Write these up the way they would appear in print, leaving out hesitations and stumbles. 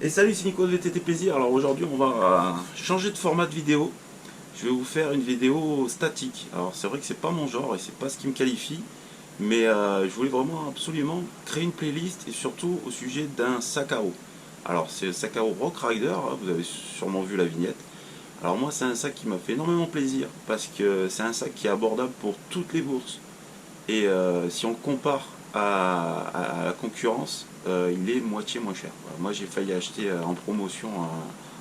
Et salut, c'est Nico de VTT Plaisir. Alors aujourd'hui on va changer de format de vidéo. Je vais vous faire une vidéo statique. Alors c'est vrai que c'est pas mon genre et c'est pas ce qui me qualifie, mais je voulais vraiment absolument créer une playlist et surtout au sujet d'un sac à eau. Alors c'est le sac à eau Rock Rider, hein, vous avez sûrement vu la vignette. Alors moi c'est un sac qui m'a fait énormément plaisir parce que c'est un sac qui est abordable pour toutes les bourses. Et si on compare à la concurrence, il est moitié moins cher. Voilà. Moi j'ai failli acheter en promotion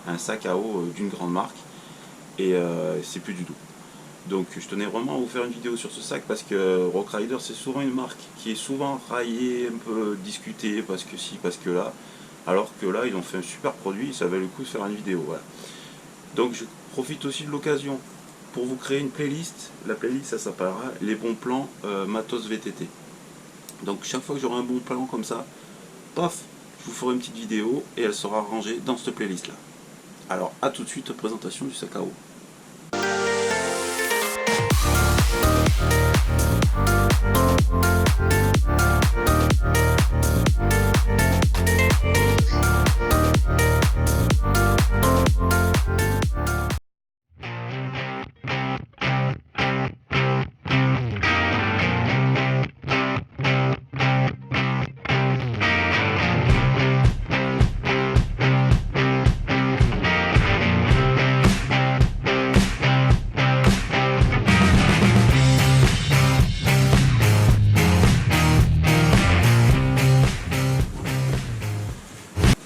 un sac à eau d'une grande marque et c'est plus du tout. Donc je tenais vraiment à vous faire une vidéo sur ce sac parce que Rock Rider c'est souvent une marque qui est souvent raillée, un peu discutée parce que si, parce que là. Alors que là ils ont fait un super produit, ça valait le coup de faire une vidéo. Voilà. Donc je profite aussi de l'occasion pour vous créer une playlist. La playlist ça s'appellera les bons plans matos VTT. Donc chaque fois que j'aurai un bon plan comme ça, paf, je vous ferai une petite vidéo et elle sera rangée dans cette playlist là. Alors à tout de suite, présentation du sac à eau.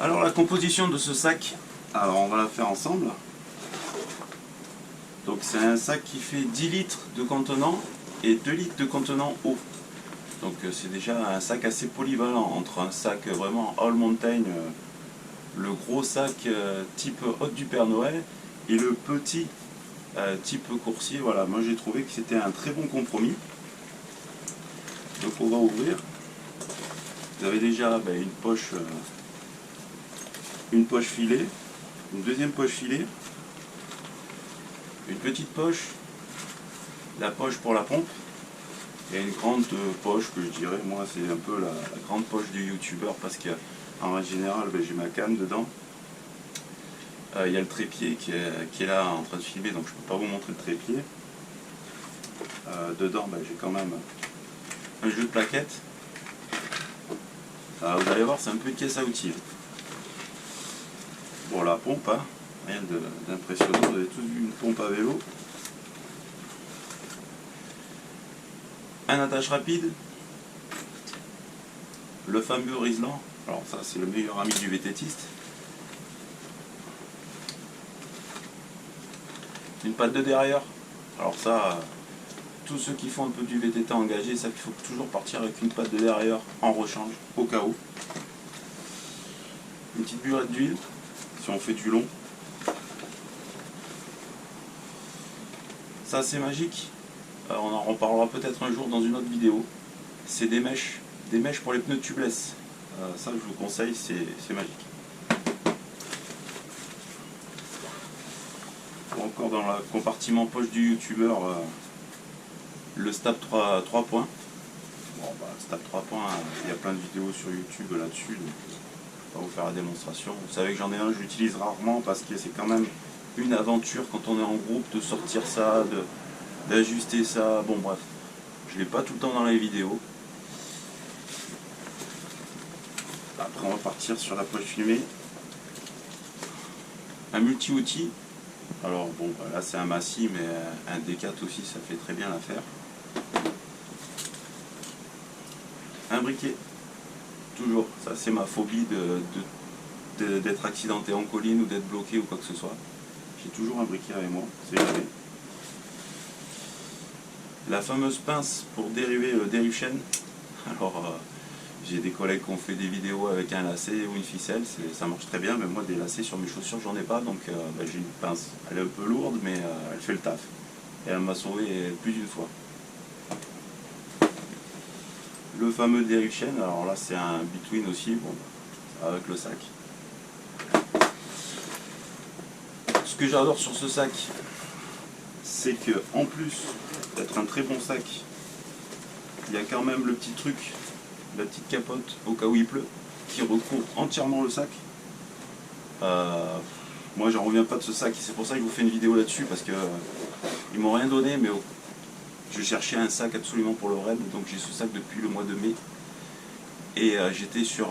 Alors la composition de ce sac, alors on va la faire ensemble. Donc c'est un sac qui fait 10 litres de contenant et 2 litres de contenant eau. Donc c'est déjà un sac assez polyvalent entre un sac vraiment all montagne, le gros sac type hôte du Père Noël et le petit type coursier. Voilà, moi j'ai trouvé que c'était un très bon compromis. Donc on va ouvrir. Vous avez déjà une poche filet, une deuxième poche filet, une petite poche, la poche pour la pompe, et une grande poche que je dirais, moi c'est un peu la grande poche du youtubeur parce qu'en règle générale j'ai ma canne dedans. Il y a le trépied qui est là en train de filmer, donc je ne peux pas vous montrer le trépied. Dedans j'ai quand même un jeu de plaquettes. Alors, vous allez voir, c'est un peu une caisse à outils. Bon, la pompe, hein, rien d'impressionnant, vous avez tous vu une pompe à vélo. Un attache rapide, le fameux Rislan, alors ça c'est le meilleur ami du VTTiste. Une patte de derrière, alors ça, tous ceux qui font un peu du VTT engagé savent qu'il faut toujours partir avec une patte de derrière en rechange, au cas où. Une petite burette d'huile, si on fait du long. Ça c'est magique, on en reparlera peut-être un jour dans une autre vidéo. C'est des mèches pour les pneus tubeless. Ça je vous conseille, c'est magique. Encore dans le compartiment poche du youtubeur, le Stab 3 points. Bon, Stab 3 points, il y a plein de vidéos sur YouTube là-dessus, donc je vais pas vous faire la démonstration. Vous savez que j'en ai un, je l'utilise rarement parce que c'est quand même une aventure quand on est en groupe de sortir ça, d'ajuster ça. Bon bref, je l'ai pas tout le temps dans les vidéos. Après on va partir sur la poche fumée. Un multi-outil. Alors bon, là c'est un Massy, mais un D4 aussi, ça fait très bien l'affaire. Un briquet, toujours, ça c'est ma phobie d'être accidenté en colline ou d'être bloqué ou quoi que ce soit. J'ai toujours un briquet avec moi, c'est jamais. La fameuse pince pour dériver le dérive-chaîne. Alors j'ai des collègues qui ont fait des vidéos avec un lacet ou une ficelle, ça marche très bien, mais moi des lacets sur mes chaussures j'en ai pas, donc j'ai une pince. Elle est un peu lourde, mais elle fait le taf. Et elle m'a sauvé plus d'une fois. Le fameux dérive-chaîne, alors là c'est un between aussi, bon, avec le sac. Ce que j'adore sur ce sac, c'est que en plus d'être un très bon sac, il y a quand même le petit truc, la petite capote au cas où il pleut, qui recouvre entièrement le sac. Moi j'en reviens pas de ce sac, et c'est pour ça que je vous fais une vidéo là-dessus, parce que ils m'ont rien donné, mais je cherchais un sac absolument pour le raid, donc j'ai ce sac depuis le mois de mai. Et j'étais sur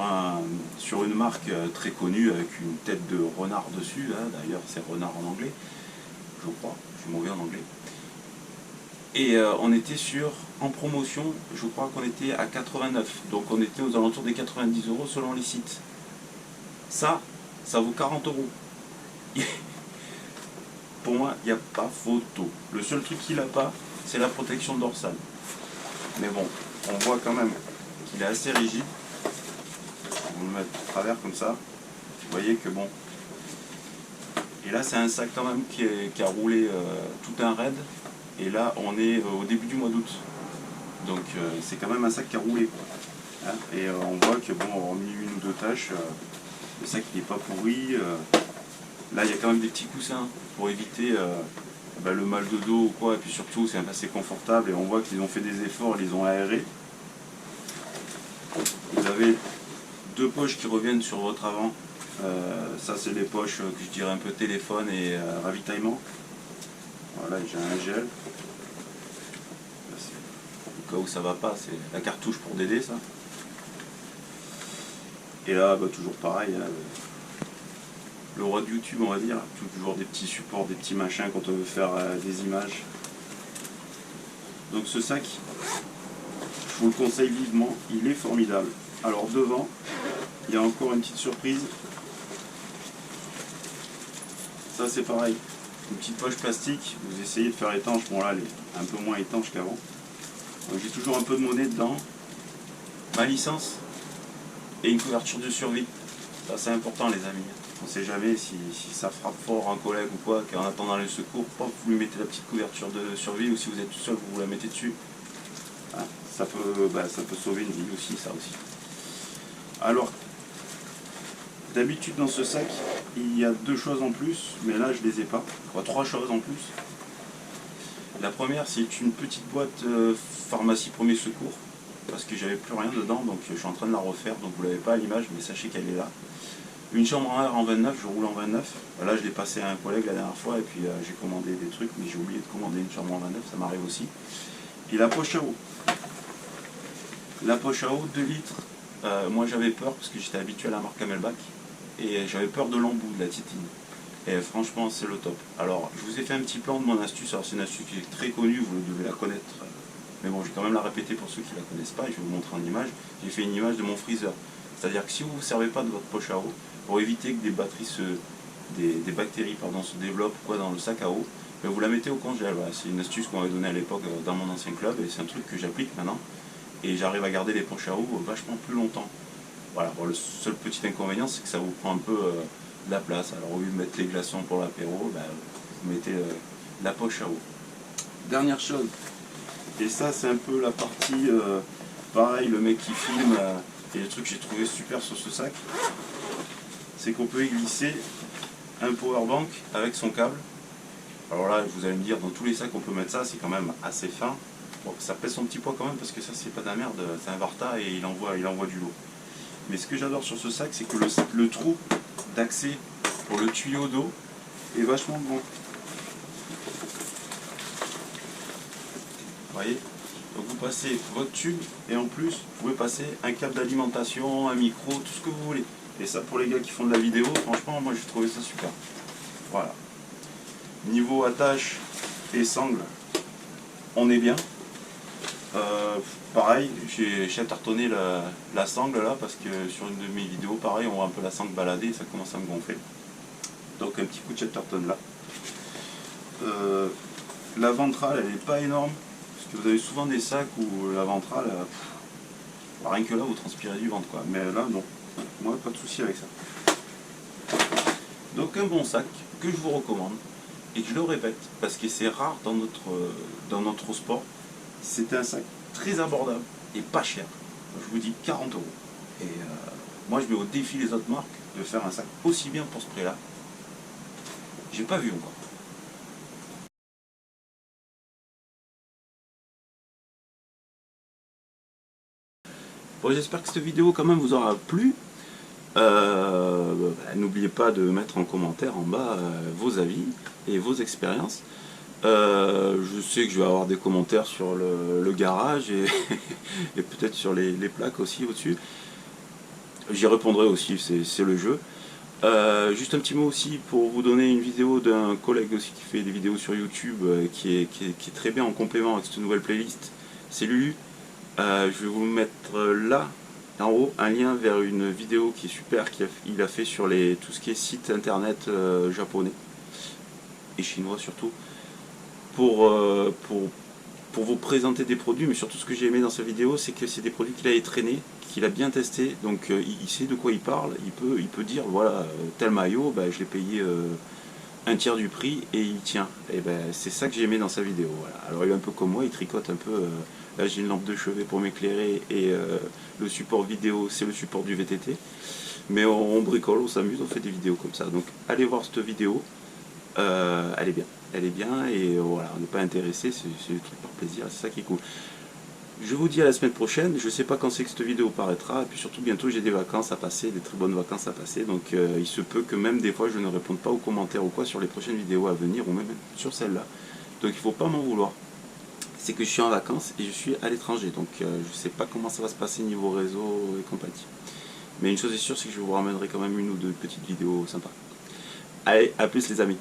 une marque très connue avec une tête de renard dessus, hein. D'ailleurs c'est renard en anglais, je crois, je suis mauvais en anglais. Et on était en promotion, je crois qu'on était à 89, donc on était aux alentours des 90 € selon les sites. Ça vaut 40 €. Pour moi, il n'y a pas photo. Le seul truc qu'il n'a pas, c'est la protection dorsale. Mais bon, on voit quand même qu'il est assez rigide. On va le mettre à travers comme ça. Vous voyez que bon. Et là, c'est un sac quand même qui a roulé tout un raid. Et là, on est au début du mois d'août. Donc, c'est quand même un sac qui a roulé, quoi. Hein, et on voit que bon, hormis une ou deux taches, le sac n'est pas pourri. Là, il y a quand même des petits coussins pour éviter le mal de dos ou quoi. Et puis surtout, c'est assez confortable. Et on voit qu'ils ont fait des efforts, ils les ont aérés. Vous avez deux poches qui reviennent sur votre avant. Ça, c'est les poches que je dirais un peu téléphone et ravitaillement. Voilà, j'ai un gel. Au cas où ça va pas, c'est la cartouche pour DD, ça. Et là, toujours pareil. Hein, le roi de YouTube, on va dire. Toujours des petits supports, des petits machins quand on veut faire des images. Donc ce sac, je vous le conseille vivement, il est formidable. Alors devant, il y a encore une petite surprise. Ça c'est pareil, une petite poche plastique, vous essayez de faire étanche. Bon là, elle est un peu moins étanche qu'avant. Donc j'ai toujours un peu de monnaie dedans, ma licence et une couverture de survie. Ça c'est important les amis. On ne sait jamais si ça frappe fort un collègue ou quoi, qu'en attendant les secours, vous lui mettez la petite couverture de survie, ou si vous êtes tout seul, vous la mettez dessus. Hein, ça peut sauver une vie aussi, ça aussi. Alors, d'habitude dans ce sac, il y a deux choses en plus, mais là je les ai pas. Enfin, trois choses en plus. La première, c'est une petite boîte pharmacie premier secours, parce que j'avais plus rien dedans, donc je suis en train de la refaire, donc vous l'avez pas à l'image, mais sachez qu'elle est là. Une chambre en air en 29, je roule en 29. Là, je l'ai passé à un collègue la dernière fois, et puis j'ai commandé des trucs, mais j'ai oublié de commander une chambre en 29, ça m'arrive aussi. Et la poche à eau. La poche à eau, 2 litres. Moi, j'avais peur, parce que j'étais habitué à la marque Camelback, et j'avais peur de l'embout, de la tétine. Et franchement, c'est le top. Alors, je vous ai fait un petit plan de mon astuce. Alors, c'est une astuce qui est très connue, vous devez la connaître. Mais bon, je vais quand même la répéter pour ceux qui ne la connaissent pas, et je vais vous montrer en image. J'ai fait une image de mon freezer. C'est-à-dire que si vous ne vous servez pas de votre poche à eau, pour éviter que des bactéries se développent dans le sac à eau, vous la mettez au congèle. Voilà, c'est une astuce qu'on m'avait donnée à l'époque dans mon ancien club, et c'est un truc que j'applique maintenant. Et j'arrive à garder les poches à eau vachement plus longtemps. Voilà, bon, le seul petit inconvénient, c'est que ça vous prend un peu de la place. Alors au lieu de mettre les glaçons pour l'apéro, vous mettez la poche à eau. Dernière chose, et ça c'est un peu la partie, pareil, le mec qui filme, et le truc que j'ai trouvé super sur ce sac, c'est qu'on peut y glisser un powerbank avec son câble. Alors là, vous allez me dire, dans tous les sacs on peut mettre ça, c'est quand même assez fin. Bon, ça pèse son petit poids quand même, parce que ça c'est pas de la merde, c'est un Varta et il envoie du lourd. Mais ce que j'adore sur ce sac, c'est que le trou d'accès pour le tuyau d'eau est vachement grand. Vous voyez? Donc vous passez votre tube et en plus vous pouvez passer un câble d'alimentation, un micro, tout ce que vous voulez. Et ça, pour les gars qui font de la vidéo, franchement moi j'ai trouvé ça super. Voilà. Niveau attache et sangle, on est bien. Pareil, j'ai tartonné la sangle là, parce que sur une de mes vidéos, pareil, on voit un peu la sangle balader et ça commence à me gonfler. Donc un petit coup de Chatterton là. La ventrale, elle n'est pas énorme, parce que vous avez souvent des sacs où la ventrale, rien que là, vous transpirez du ventre, quoi. Mais là, non. Moi, pas de souci avec ça. Donc un bon sac que je vous recommande, et que je le répète, parce que c'est rare dans notre sport. C'est un sac très abordable et pas cher. Je vous dis 40 €. Et moi, je mets au défi les autres marques de faire un sac aussi bien pour ce prix-là. J'ai pas vu encore. Bon, j'espère que cette vidéo quand même vous aura plu. N'oubliez pas de mettre en commentaire en bas vos avis et vos expériences. Je sais que je vais avoir des commentaires sur le garage et, et peut-être sur les plaques aussi au-dessus. J'y répondrai aussi, c'est le jeu. Juste un petit mot aussi pour vous donner une vidéo d'un collègue aussi qui fait des vidéos sur YouTube qui est très bien en complément avec cette nouvelle playlist. C'est Lulu. Je vais vous mettre là en haut un lien vers une vidéo qui est super qu'il a fait sur tout ce qui est site internet japonais et chinois surtout pour vous présenter des produits, mais surtout ce que j'ai aimé dans sa vidéo, c'est que c'est des produits qu'il a traîné, qu'il a bien testé, donc il sait de quoi il parle, il peut dire voilà, tel maillot, je l'ai payé un tiers du prix et il tient. Et c'est ça que j'ai aimé dans sa vidéo. Voilà. Alors il est un peu comme moi, il tricote un peu, là j'ai une lampe de chevet pour m'éclairer et le support vidéo c'est le support du VTT, mais on bricole, on s'amuse, on fait des vidéos comme ça, donc allez voir cette vidéo. Elle est bien. Elle est bien et voilà, on n'est pas intéressé, c'est des trucs par plaisir, c'est ça qui est cool. Je vous dis à la semaine prochaine, je ne sais pas quand c'est que cette vidéo paraîtra, et puis surtout bientôt j'ai des vacances à passer, des très bonnes vacances à passer, donc il se peut que même des fois je ne réponde pas aux commentaires ou quoi sur les prochaines vidéos à venir, ou même sur celle-là. Donc il ne faut pas m'en vouloir. C'est que je suis en vacances et je suis à l'étranger, donc je ne sais pas comment ça va se passer niveau réseau et compagnie. Mais une chose est sûre, c'est que je vous ramènerai quand même une ou deux petites vidéos sympas. Allez, à plus les amis.